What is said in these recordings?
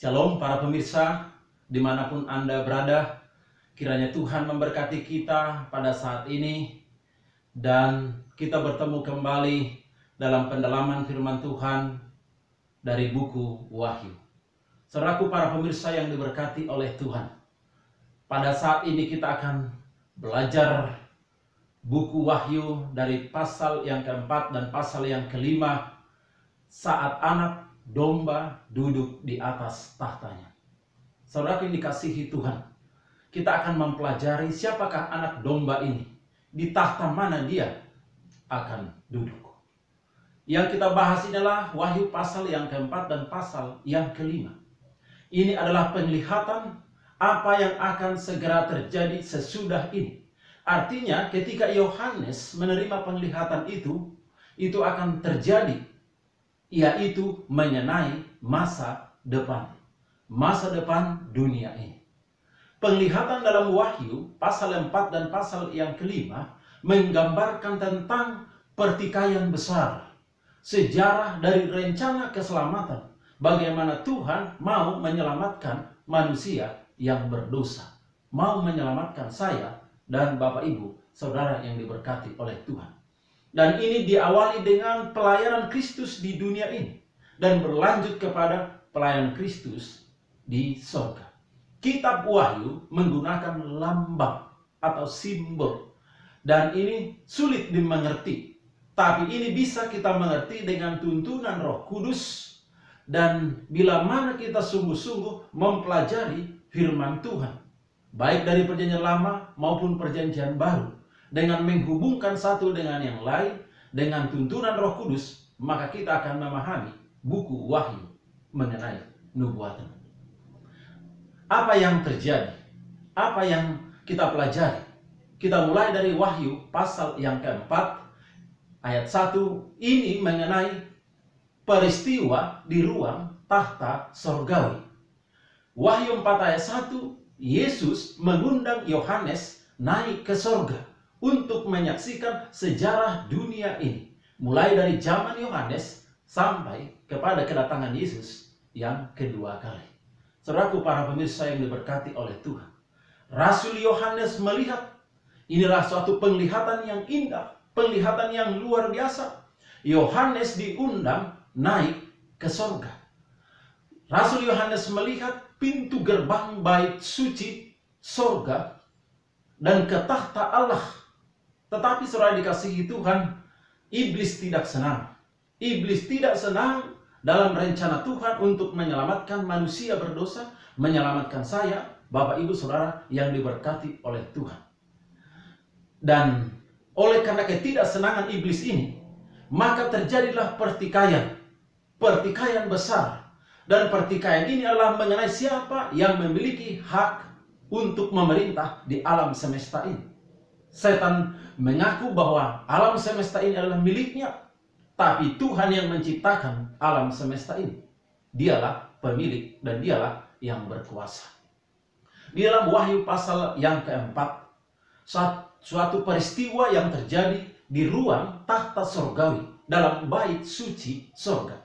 Shalom para pemirsa, dimanapun Anda berada, kiranya Tuhan memberkati kita pada saat ini, dan kita bertemu kembali dalam pendalaman firman Tuhan dari buku Wahyu. Saudaraku para pemirsa yang diberkati oleh Tuhan, pada saat ini kita akan belajar buku Wahyu dari pasal yang keempat dan pasal yang kelima, saat anak domba duduk di atas tahtanya. Saudara yang dikasihi Tuhan, kita akan mempelajari siapakah anak domba ini, di tahta mana dia akan duduk. Yang kita bahas adalah Wahyu pasal yang keempat dan pasal yang kelima. Ini adalah penglihatan apa yang akan segera terjadi sesudah ini. Artinya ketika Yohanes menerima penglihatan itu akan terjadi, yaitu mengenai masa depan dunia ini. Penglihatan dalam Wahyu pasal 4 dan pasal yang kelima menggambarkan tentang pertikaian besar, sejarah dari rencana keselamatan, bagaimana Tuhan mau menyelamatkan manusia yang berdosa, mau menyelamatkan saya dan Bapak Ibu saudara yang diberkati oleh Tuhan. Dan ini diawali dengan pelayanan Kristus di dunia ini dan berlanjut kepada pelayanan Kristus di surga. Kitab Wahyu menggunakan lambang atau simbol, dan ini sulit dimengerti. Tapi ini bisa kita mengerti dengan tuntunan Roh Kudus, dan bila mana kita sungguh-sungguh mempelajari firman Tuhan, baik dari Perjanjian Lama maupun Perjanjian Baru, dengan menghubungkan satu dengan yang lain dengan tuntunan Roh Kudus, maka kita akan memahami buku Wahyu mengenai nubuatan. Apa yang terjadi? Apa yang kita pelajari? Kita mulai dari Wahyu pasal yang keempat ayat 1. Ini mengenai peristiwa di ruang tahta sorgawi. Wahyu 4 ayat 1, Yesus mengundang Yohanes naik ke sorga untuk menyaksikan sejarah dunia ini, mulai dari zaman Yohanes sampai kepada kedatangan Yesus yang kedua kali. Saudaraku para pemirsa yang diberkati oleh Tuhan, Rasul Yohanes melihat, inilah suatu penglihatan yang indah, penglihatan yang luar biasa. Yohanes diundang naik ke sorga. Rasul Yohanes melihat pintu gerbang bait suci sorga dan ke tahta Allah. Tetapi saudara dikasihi Tuhan, iblis tidak senang. Iblis tidak senang dalam rencana Tuhan untuk menyelamatkan manusia berdosa, menyelamatkan saya, Bapak Ibu Saudara yang diberkati oleh Tuhan. Dan oleh karena ketidaksenangan iblis ini, maka terjadilah pertikaian besar. Dan pertikaian ini adalah mengenai siapa yang memiliki hak untuk memerintah di alam semesta ini. Setan mengaku bahwa alam semesta ini adalah miliknya, tapi Tuhan yang menciptakan alam semesta ini. Dialah pemilik dan dialah yang berkuasa. Di dalam Wahyu pasal yang keempat, suatu peristiwa yang terjadi di ruang tahta sorgawi dalam bait suci sorga.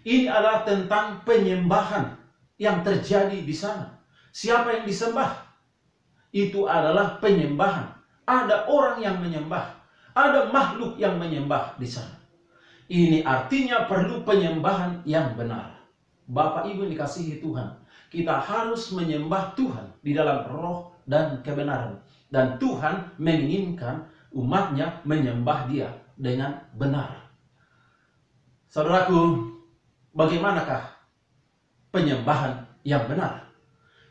Ini adalah tentang penyembahan yang terjadi di sana. Siapa yang disembah? Itu adalah penyembahan. Ada orang yang menyembah, ada makhluk yang menyembah di sana. Ini artinya perlu penyembahan yang benar. Bapak Ibu dikasihi Tuhan, kita harus menyembah Tuhan di dalam roh dan kebenaran. Dan Tuhan menginginkan umatnya menyembah Dia dengan benar. Saudaraku, bagaimanakah penyembahan yang benar?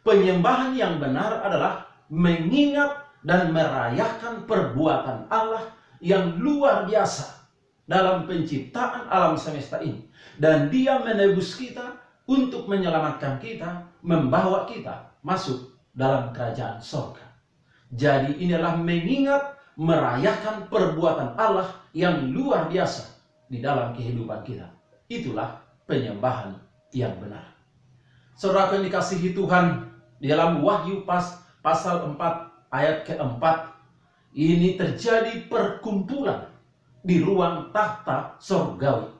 Penyembahan yang benar adalah mengingat dan merayakan perbuatan Allah yang luar biasa dalam penciptaan alam semesta ini. Dan Dia menebus kita untuk menyelamatkan kita, membawa kita masuk dalam kerajaan surga. Jadi inilah mengingat, merayakan perbuatan Allah yang luar biasa di dalam kehidupan kita. Itulah penyembahan yang benar. Saudara yang dikasihi Tuhan, di dalam Wahyu pasal 4 ayat keempat, ini terjadi perkumpulan di ruang tahta sorgawi.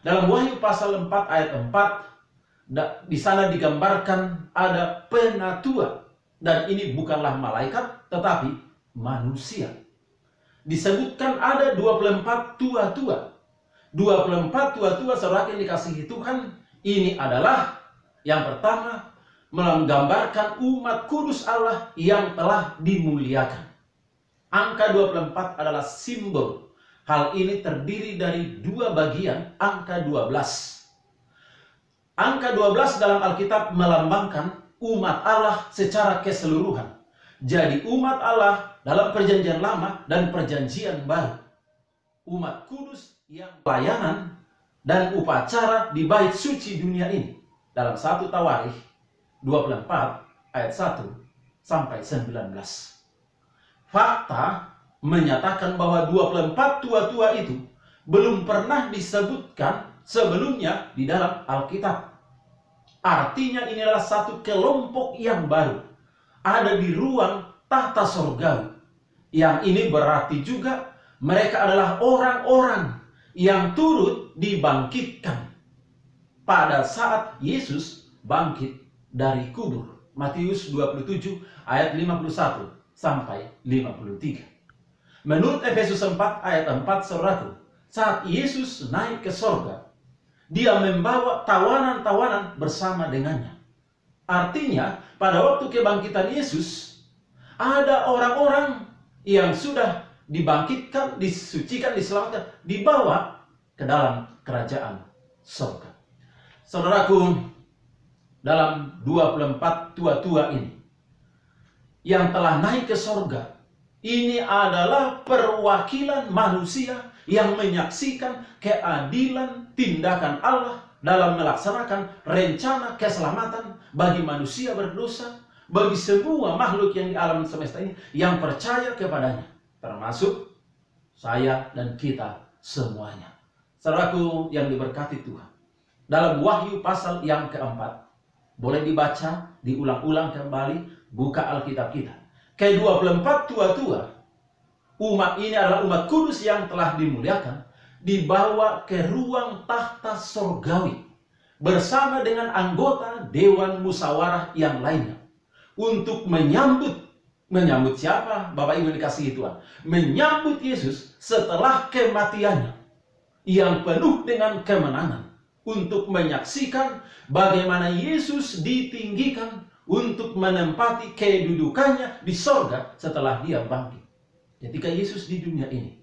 Dalam Wahyu pasal 4 ayat 4, Di sana digambarkan ada penatua, dan ini bukanlah malaikat tetapi manusia. Disebutkan ada 24 tua-tua. 24 tua-tua saudara yang dikasihi Tuhan, ini adalah yang pertama menggambarkan umat kudus Allah yang telah dimuliakan. Angka 24 adalah simbol. Hal ini terdiri dari dua bagian, angka 12. Angka 12 dalam Alkitab melambangkan umat Allah secara keseluruhan. Jadi umat Allah dalam perjanjian lama dan perjanjian baru. Umat kudus yang pelayanan dan upacara di bait suci dunia ini. Dalam 1 Tawarikh 24 ayat 1 sampai 19. Fakta menyatakan bahwa 24 tua-tua itu belum pernah disebutkan sebelumnya di dalam Alkitab. Artinya ini adalah satu kelompok yang baru. Ada di ruang tahta sorgawi. Yang ini berarti juga mereka adalah orang-orang yang turut dibangkitkan pada saat Yesus bangkit dari kubur. Matius 27 ayat 51 sampai 53. Menurut Efesus 4 ayat 4, saudaraku, saat Yesus naik ke sorga, dia membawa tawanan-tawanan bersama dengannya. Artinya, pada waktu kebangkitan Yesus, ada orang-orang yang sudah dibangkitkan, disucikan, diselamatkan, dibawa ke dalam kerajaan sorga. Saudaraku, dalam 24 tua-tua ini, yang telah naik ke sorga, ini adalah perwakilan manusia yang menyaksikan keadilan tindakan Allah dalam melaksanakan rencana keselamatan bagi manusia berdosa, bagi semua makhluk yang di alam semesta ini yang percaya kepadanya, termasuk saya dan kita semuanya. Saudaraku yang diberkati Tuhan, dalam Wahyu pasal yang keempat, boleh dibaca, diulang-ulang kembali, buka Alkitab kita. Ke-24 tua-tua, umat ini adalah umat kudus yang telah dimuliakan, dibawa ke ruang tahta sorgawi bersama dengan anggota Dewan Musyawarah yang lainnya untuk menyambut siapa? Bapak Ibu dikasihi Tuhan, menyambut Yesus setelah kematiannya yang penuh dengan kemenangan, untuk menyaksikan bagaimana Yesus ditinggikan untuk menempati kedudukannya di sorga setelah dia bangkit. Ketika Yesus di dunia ini,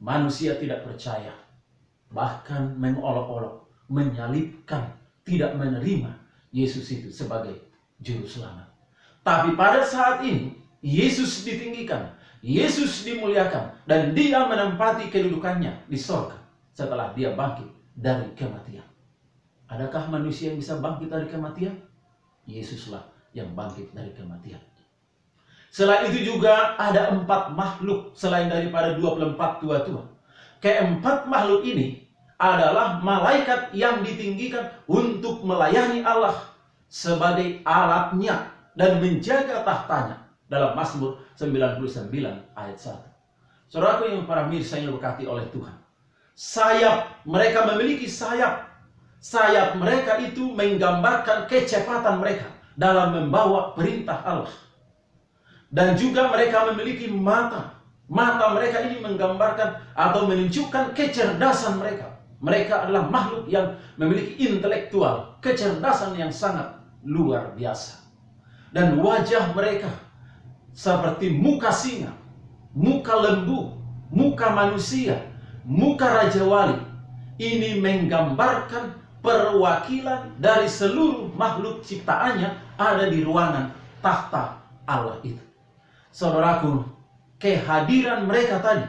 manusia tidak percaya, bahkan mengolok-olok, menyalibkan, tidak menerima Yesus itu sebagai juru selamat. Tapi pada saat ini, Yesus ditinggikan, Yesus dimuliakan, dan dia menempati kedudukannya di sorga setelah dia bangkit dari kematian. Adakah manusia yang bisa bangkit dari kematian? Yesuslah yang bangkit dari kematian. Selain itu juga ada 4 makhluk selain daripada 24 tua-tua. Keempat makhluk ini adalah malaikat yang ditinggikan untuk melayani Allah sebagai alatnya dan menjaga tahtanya. Dalam Mazmur 99 ayat 1. Saudaraku yang para mirsa yang diberkati oleh Tuhan, sayap, mereka memiliki sayap. Sayap mereka itu menggambarkan kecepatan mereka dalam membawa perintah Allah. Dan juga mereka memiliki mata. Mata mereka ini menggambarkan atau menunjukkan kecerdasan mereka. Mereka adalah makhluk yang memiliki intelektual, kecerdasan yang sangat luar biasa. Dan wajah mereka seperti muka singa, muka lembu, muka manusia, muka raja wali. Ini menggambarkan perwakilan dari seluruh makhluk ciptaannya ada di ruangan tahta Allah itu. Saudaraku, kehadiran mereka tadi,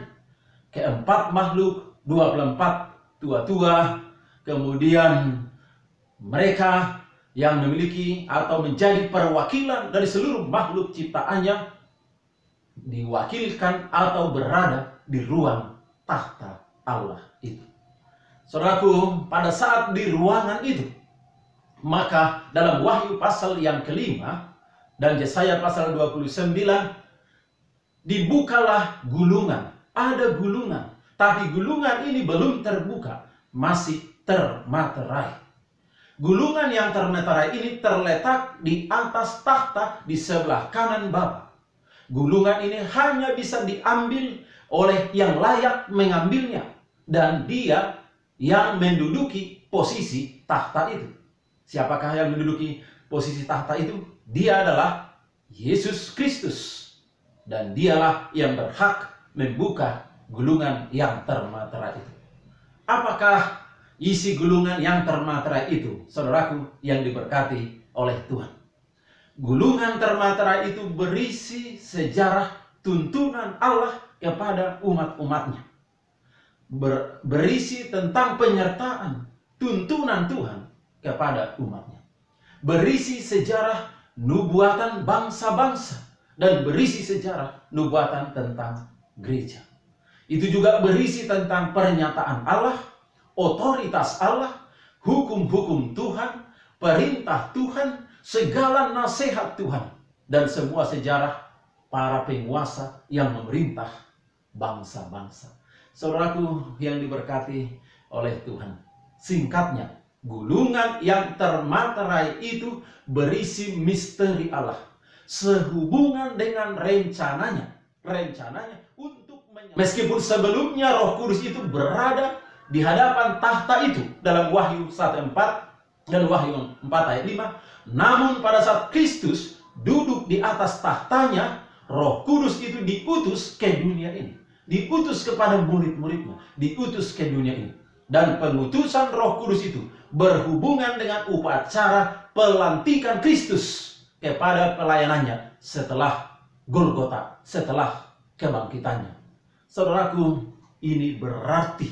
keempat makhluk, 24 tua-tua, kemudian mereka yang memiliki atau menjadi perwakilan dari seluruh makhluk ciptaannya, diwakilkan atau berada di ruang tahta Allah itu. Saudaraku, pada saat di ruangan itu, maka dalam Wahyu pasal yang kelima dan Yesaya pasal 29, dibukalah gulungan. Ada gulungan, tapi gulungan ini belum terbuka, masih termaterai. Gulungan yang termeterai ini terletak di atas tahta di sebelah kanan Bapa. Gulungan ini hanya bisa diambil oleh yang layak mengambilnya. Dan dia yang menduduki posisi tahta itu. Siapakah yang menduduki posisi tahta itu? Dia adalah Yesus Kristus. Dan dialah yang berhak membuka gulungan yang termeterai itu. Apakah isi gulungan yang termeterai itu, saudaraku yang diberkati oleh Tuhan? Gulungan termeterai itu berisi sejarah tuntunan Allah kepada umat-umatnya. Berisi tentang penyertaan tuntunan Tuhan kepada umatnya. Berisi sejarah nubuatan bangsa-bangsa dan berisi sejarah nubuatan tentang gereja. Itu juga berisi tentang pernyataan Allah, otoritas Allah, hukum-hukum Tuhan, perintah Tuhan, segala nasihat Tuhan, dan semua sejarah para penguasa yang memerintah bangsa-bangsa. Saudaraku yang diberkati oleh Tuhan, singkatnya, gulungan yang termeterai itu berisi misteri Allah sehubungan dengan rencananya untuk meskipun sebelumnya Roh Kudus itu berada di hadapan tahta itu dalam Wahyu 1:4 dan Wahyu 4 ayat 5, namun pada saat Kristus duduk di atas tahtanya, Roh Kudus itu diutus ke dunia ini, diutus kepada murid-muridnya, diutus ke dunia ini. Dan pengutusan Roh Kudus itu berhubungan dengan upacara pelantikan Kristus kepada pelayanannya setelah Golgota, setelah kebangkitannya. Saudaraku, ini berarti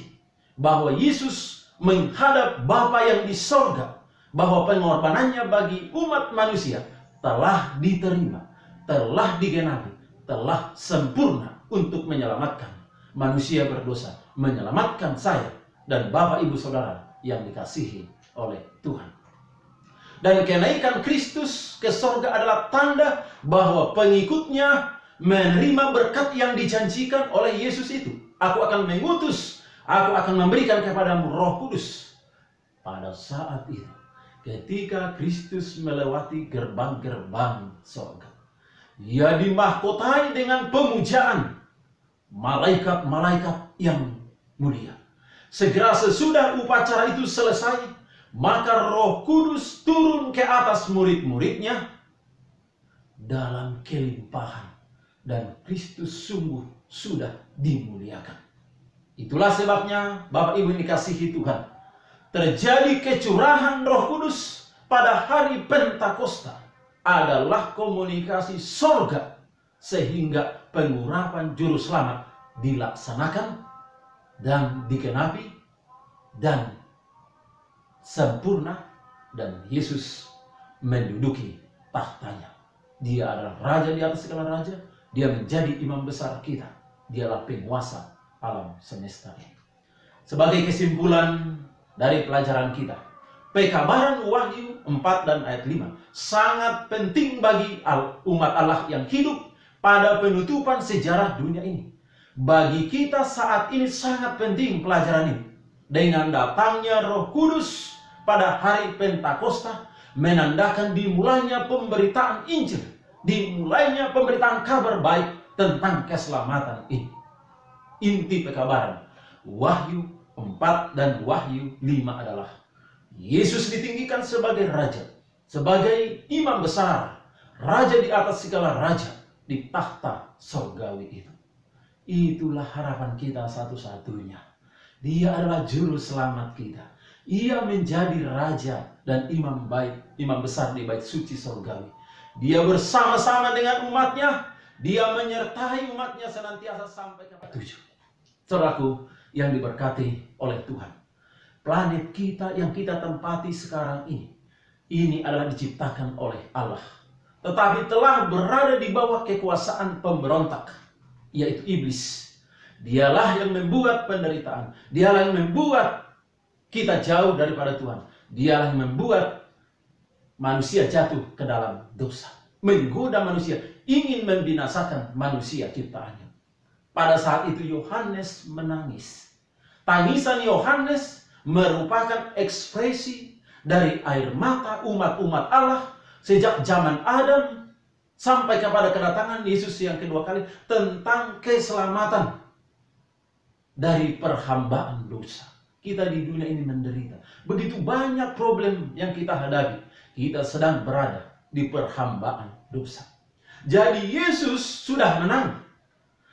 bahwa Yesus menghadap Bapa yang di sorga, bahwa pengorbanannya bagi umat manusia telah diterima, telah digenapi, telah sempurna untuk menyelamatkan manusia berdosa, menyelamatkan saya dan Bapak Ibu Saudara yang dikasihi oleh Tuhan. Dan kenaikan Kristus ke sorga adalah tanda bahwa pengikutnya menerima berkat yang dijanjikan oleh Yesus itu. Aku akan mengutus, aku akan memberikan kepadamu Roh Kudus. Pada saat itu, ketika Kristus melewati gerbang-gerbang sorga, ia dimahkotai dengan pemujaan malaikat-malaikat yang mulia. Segera sesudah upacara itu selesai, maka Roh Kudus turun ke atas murid-muridnya dalam kelimpahan, dan Kristus sungguh sudah dimuliakan. Itulah sebabnya Bapak Ibu dikasihi Tuhan, terjadi kecurahan Roh Kudus pada hari Pentakosta adalah komunikasi sorga, sehingga pengurapan juru selamat dilaksanakan dan digenapi dan sempurna, dan Yesus menduduki tahtanya. Dia adalah Raja di atas segala raja. Dia menjadi imam besar kita. Dialah penguasa alam semesta ini. Sebagai kesimpulan dari pelajaran kita, pekabaran Wahyu 4 dan ayat 5 sangat penting bagi umat Allah yang hidup pada penutupan sejarah dunia ini. Bagi kita saat ini sangat penting pelajaran ini. Dengan datangnya Roh Kudus pada hari Pentakosta menandakan dimulainya pemberitaan Injil, dimulainya pemberitaan kabar baik tentang keselamatan ini. Inti pekabaran Wahyu 4 dan Wahyu 5 adalah Yesus ditinggikan sebagai Raja, sebagai imam besar, Raja di atas segala raja di tahta sorgawi itu. Itulah harapan kita satu-satunya. Dia adalah juru selamat kita. Ia menjadi raja dan imam baik, imam besar di bait suci sorgawi. Dia bersama-sama dengan umatnya. Dia menyertai umatnya senantiasa sampai ke tujuh. Saudaraku yang diberkati oleh Tuhan, planet kita yang kita tempati sekarang ini adalah diciptakan oleh Allah, tetapi telah berada di bawah kekuasaan pemberontak, yaitu iblis. Dialah yang membuat penderitaan. Dialah yang membuat kita jauh daripada Tuhan. Dialah yang membuat manusia jatuh ke dalam dosa, menggoda manusia, ingin membinasakan manusia ciptaannya. Pada saat itu Yohanes menangis. Tangisan Yohanes merupakan ekspresi dari air mata umat-umat Allah sejak zaman Adam sampai kepada kedatangan Yesus yang kedua kali, tentang keselamatan dari perhambaan dosa. Kita di dunia ini menderita. Begitu banyak problem yang kita hadapi. Kita sedang berada di perhambaan dosa. Jadi Yesus sudah menang.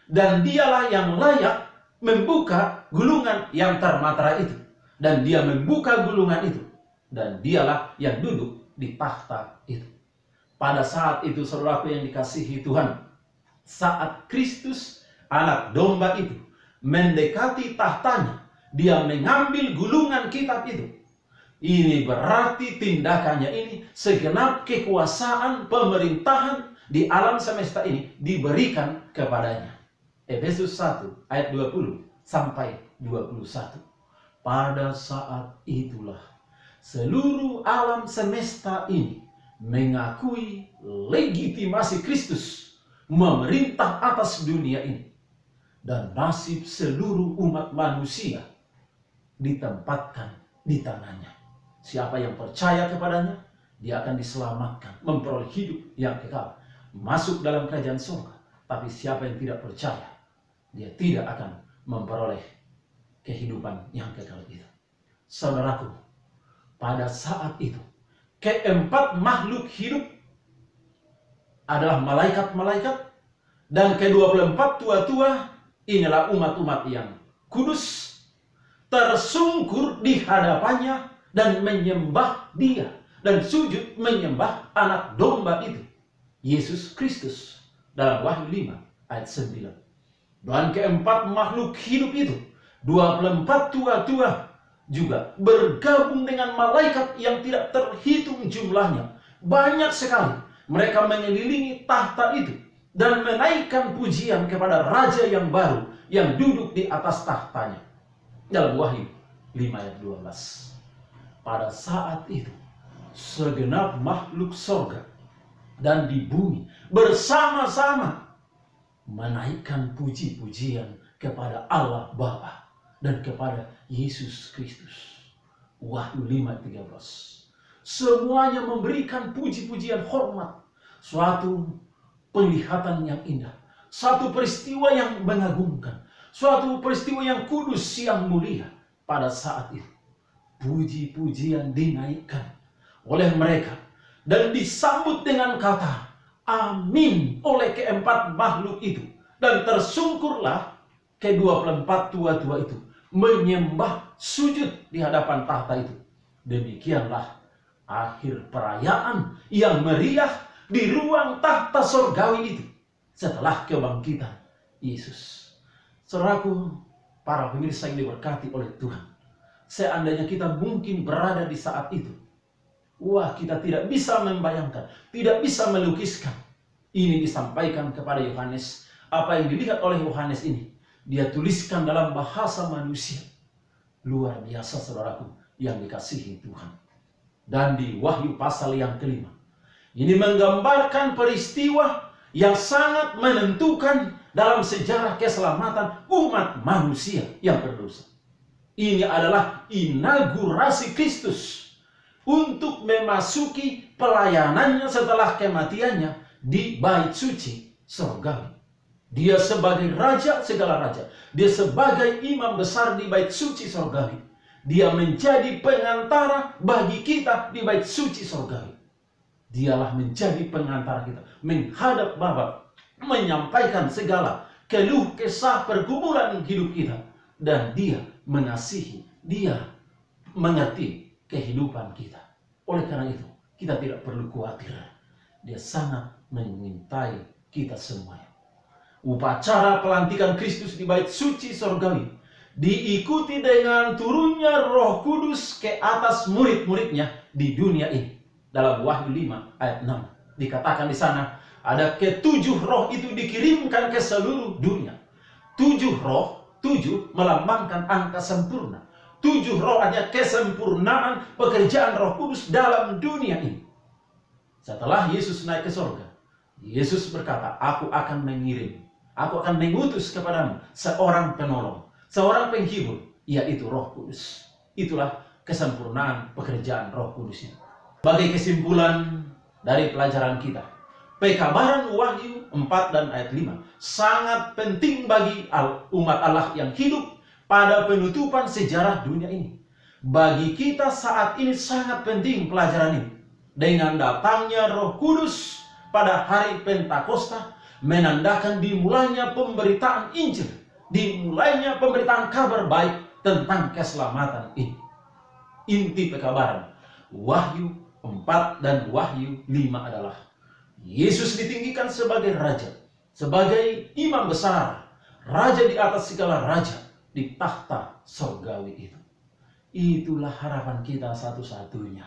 Dan dialah yang layak membuka gulungan yang termatera itu. Dan dia membuka gulungan itu. Dan dialah yang duduk di takhta itu. Pada saat itu, saudaraku yang dikasihi Tuhan, saat Kristus, anak domba itu, mendekati tahtanya, dia mengambil gulungan kitab itu. Ini berarti tindakannya ini, segenap kekuasaan pemerintahan di alam semesta ini diberikan kepadanya. Efesus 1 ayat 20 sampai 21. Pada saat itulah seluruh alam semesta ini mengakui legitimasi Kristus memerintah atas dunia ini, dan nasib seluruh umat manusia ditempatkan di tangannya. Siapa yang percaya kepadanya, dia akan diselamatkan, memperoleh hidup yang kekal, masuk dalam kerajaan surga. Tapi siapa yang tidak percaya, dia tidak akan memperoleh kehidupan yang kekal itu. Saudaraku, pada saat itu keempat makhluk hidup adalah malaikat-malaikat, dan ke-24 tua-tua inilah umat-umat yang kudus, tersungkur di hadapannya dan menyembah dia, dan sujud menyembah anak domba itu, Yesus Kristus, dalam Wahyu 5 ayat 9. Dan keempat makhluk hidup itu, 24 tua-tua, juga bergabung dengan malaikat yang tidak terhitung jumlahnya. Banyak sekali. Mereka mengelilingi tahta itu dan menaikkan pujian kepada Raja yang baru yang duduk di atas tahtanya. Dalam Wahyu 5 ayat 12. Pada saat itu, segenap makhluk sorga dan di bumi bersama-sama menaikkan puji-pujian kepada Allah Bapa dan kepada Yesus Kristus. Wahyu 5:13. Semuanya memberikan puji-pujian hormat. Suatu penglihatan yang indah, suatu peristiwa yang mengagumkan, suatu peristiwa yang kudus, yang mulia. Pada saat itu, puji-pujian dinaikkan oleh mereka dan disambut dengan kata amin oleh keempat makhluk itu. Dan tersungkurlah ke-24 tua-tua itu menyembah, sujud di hadapan tahta itu. Demikianlah akhir perayaan yang meriah di ruang tahta surgawi itu setelah kebangkitan Yesus. Saudaraku, para pemirsa yang diberkati oleh Tuhan, seandainya kita mungkin berada di saat itu, wah, kita tidak bisa membayangkan, tidak bisa melukiskan. Ini disampaikan kepada Yohanes. Apa yang dilihat oleh Yohanes ini, dia tuliskan dalam bahasa manusia. Luar biasa, saudaraku yang dikasihi Tuhan. Dan di Wahyu pasal yang kelima, ini menggambarkan peristiwa yang sangat menentukan dalam sejarah keselamatan umat manusia yang berdosa. Ini adalah inaugurasi Kristus untuk memasuki pelayanannya setelah kematiannya di bait suci surgawi. Dia sebagai raja segala raja, dia sebagai imam besar di bait suci surgawi. Dia menjadi pengantara bagi kita di bait suci surgawi. Dialah menjadi pengantara kita menghadap Bapa, menyampaikan segala keluh kesah pergumulan hidup kita. Dan dia mengasihi, dia mengerti kehidupan kita. Oleh karena itu, kita tidak perlu khawatir. Dia sangat mencintai kita semuanya. Upacara pelantikan Kristus di bait suci surgawi diikuti dengan turunnya Roh Kudus ke atas murid-muridnya di dunia ini. Dalam Wahyu 5 ayat 6 dikatakan di sana, ada ke-7 roh itu dikirimkan ke seluruh dunia. 7 roh, 7 melambangkan angka sempurna. 7 roh artinya kesempurnaan pekerjaan Roh Kudus dalam dunia ini. Setelah Yesus naik ke surga, Yesus berkata, aku akan mengirim, aku akan mengutus kepadamu seorang penolong, seorang penghibur, yaitu Roh Kudus. Itulah kesempurnaan pekerjaan Roh Kudus itu. Sebagai kesimpulan dari pelajaran kita, pekabaran Wahyu 4 dan ayat 5 sangat penting bagi umat Allah yang hidup pada penutupan sejarah dunia ini. Bagi kita saat ini sangat penting pelajaran ini. Dengan datangnya Roh Kudus pada hari Pentakosta menandakan dimulainya pemberitaan Injil, dimulainya pemberitaan kabar baik tentang keselamatan ini. Inti pekabaran Wahyu 4 dan Wahyu 5 adalah Yesus ditinggikan sebagai Raja, sebagai Imam Besar, Raja di atas segala Raja, di takhta surgawi itu. Itulah harapan kita satu-satunya.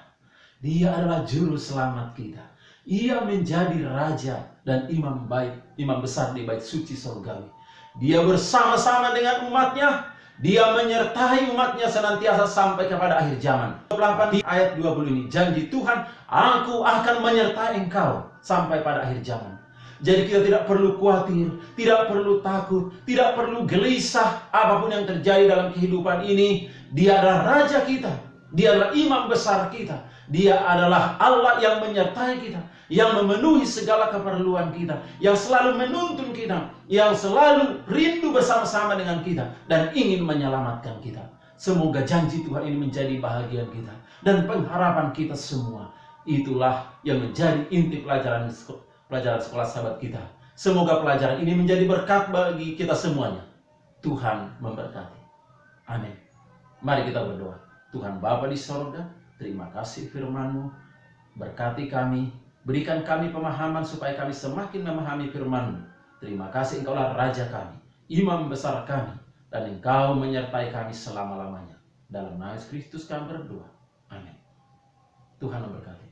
Dia adalah juru selamat kita. Ia menjadi Raja dan Imam baik, Imam Besar di bait suci surgawi. Dia bersama-sama dengan umatnya. Dia menyertai umatnya senantiasa sampai kepada akhir zaman. 28 di ayat 20 ini, janji Tuhan, aku akan menyertai engkau sampai pada akhir zaman. Jadi kita tidak perlu khawatir, tidak perlu takut, tidak perlu gelisah apapun yang terjadi dalam kehidupan ini. Dia adalah Raja kita, Dia adalah Imam Besar kita, Dia adalah Allah yang menyertai kita, yang memenuhi segala keperluan kita, yang selalu menuntun kita, yang selalu rindu bersama-sama dengan kita, dan ingin menyelamatkan kita. Semoga janji Tuhan ini menjadi bahagian kita dan pengharapan kita semua. Itulah yang menjadi inti pelajaran sekolah sahabat kita. Semoga pelajaran ini menjadi berkat bagi kita semuanya. Tuhan memberkati. Amin. Mari kita berdoa. Tuhan Bapa di sorga, terima kasih firman-Mu. Berkati kami, berikan kami pemahaman supaya kami semakin memahami firman-Mu. Terima kasih Engkaulah Raja kami, Imam Besar kami, dan Engkau menyertai kami selama-lamanya. Dalam nama Yesus Kristus kami berdoa. Amin. Tuhan memberkati.